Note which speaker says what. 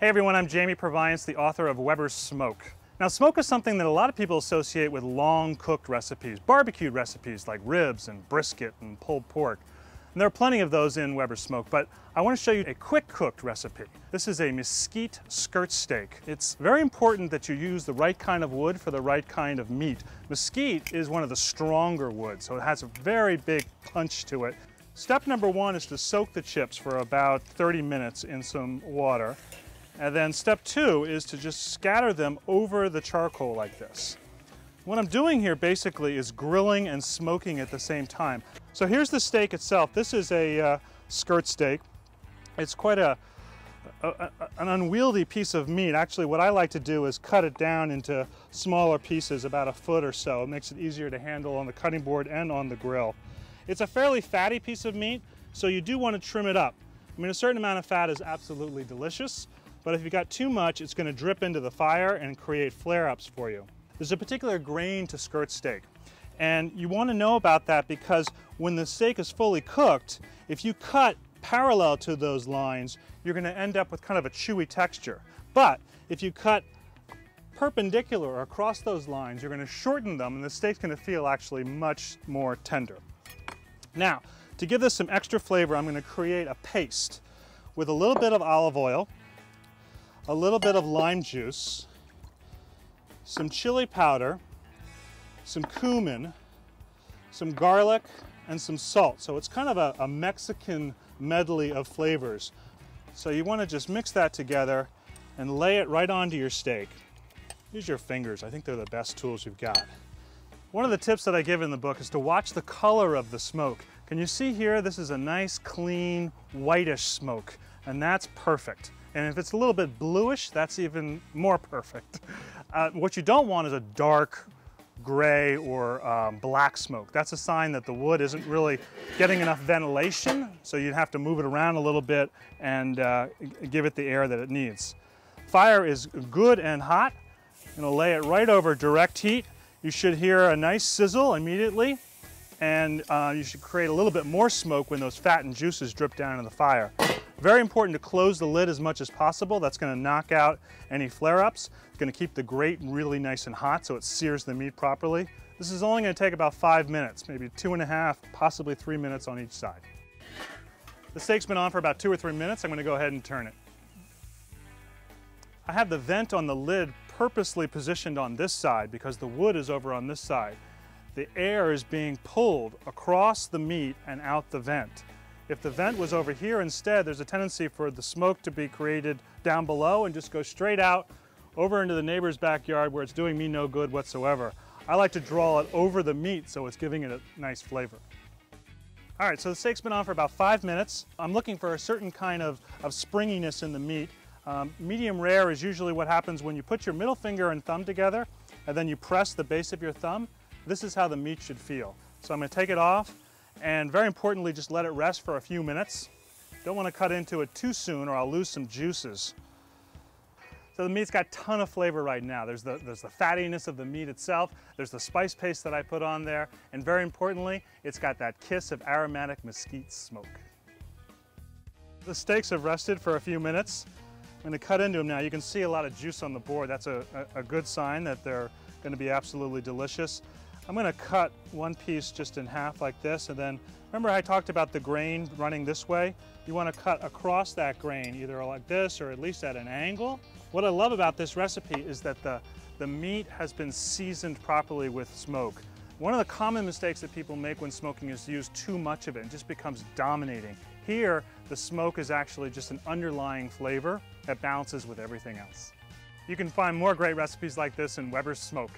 Speaker 1: Hey everyone, I'm Jamie Purviance, the author of Weber's Smoke. Now, smoke is something that a lot of people associate with long cooked recipes, barbecued recipes like ribs and brisket and pulled pork. And there are plenty of those in Weber's Smoke, but I want to show you a quick cooked recipe. This is a mesquite skirt steak. It's very important that you use the right kind of wood for the right kind of meat. Mesquite is one of the stronger woods, so it has a very big punch to it. Step number one is to soak the chips for about 30 minutes in some water. And then step two is to just scatter them over the charcoal like this. What I'm doing here basically is grilling and smoking at the same time. So here's the steak itself. This is a skirt steak. It's quite an unwieldy piece of meat. Actually, what I like to do is cut it down into smaller pieces, about a foot or so. It makes it easier to handle on the cutting board and on the grill. It's a fairly fatty piece of meat, so you do want to trim it up. I mean, a certain amount of fat is absolutely delicious, but if you got too much, it's going to drip into the fire and create flare-ups for you. There's a particular grain to skirt steak, and you want to know about that because when the steak is fully cooked, if you cut parallel to those lines, you're going to end up with kind of a chewy texture. But if you cut perpendicular or across those lines, you're going to shorten them, and the steak's going to feel actually much more tender. Now, to give this some extra flavor, I'm going to create a paste with a little bit of olive oil, a little bit of lime juice, some chili powder, some cumin, some garlic, and some salt. So it's kind of a Mexican medley of flavors. So you want to just mix that together and lay it right onto your steak. Use your fingers. I think they're the best tools you've got. One of the tips that I give in the book is to watch the color of the smoke. Can you see here? This is a nice, clean, whitish smoke, and that's perfect. And if it's a little bit bluish, that's even more perfect. What you don't want is a dark gray or black smoke. That's a sign that the wood isn't really getting enough ventilation, so you'd have to move it around a little bit and give it the air that it needs. Fire is good and hot. I'm going to lay it right over direct heat. You should hear a nice sizzle immediately, and you should create a little bit more smoke when those fat and juices drip down in the fire. Very important to close the lid as much as possible. That's going to knock out any flare-ups. It's going to keep the grate really nice and hot so it sears the meat properly. This is only going to take about 5 minutes, maybe 2.5, possibly 3 minutes on each side. The steak's been on for about 2 or 3 minutes. I'm going to go ahead and turn it. I have the vent on the lid purposely positioned on this side because the wood is over on this side. The air is being pulled across the meat and out the vent. If the vent was over here instead, there's a tendency for the smoke to be created down below and just go straight out over into the neighbor's backyard where it's doing me no good whatsoever. I like to draw it over the meat so it's giving it a nice flavor. All right, so the steak's been on for about 5 minutes. I'm looking for a certain kind of springiness in the meat. Medium rare is usually what happens when you put your middle finger and thumb together and then you press the base of your thumb. This is how the meat should feel. So I'm going to take it off. And very importantly, just let it rest for a few minutes. Don't want to cut into it too soon or I'll lose some juices. So the meat's got a ton of flavor right now. There's the fattiness of the meat itself, there's the spice paste that I put on there, and very importantly, it's got that kiss of aromatic mesquite smoke. The steaks have rested for a few minutes. I'm going to cut into them now. You can see a lot of juice on the board. That's a good sign that they're going to be absolutely delicious. I'm going to cut one piece just in half like this, and then remember I talked about the grain running this way? You want to cut across that grain, either like this or at least at an angle. What I love about this recipe is that the meat has been seasoned properly with smoke. One of the common mistakes that people make when smoking is to use too much of it. It just becomes dominating. Here, the smoke is actually just an underlying flavor that balances with everything else. You can find more great recipes like this in Weber's Smoke.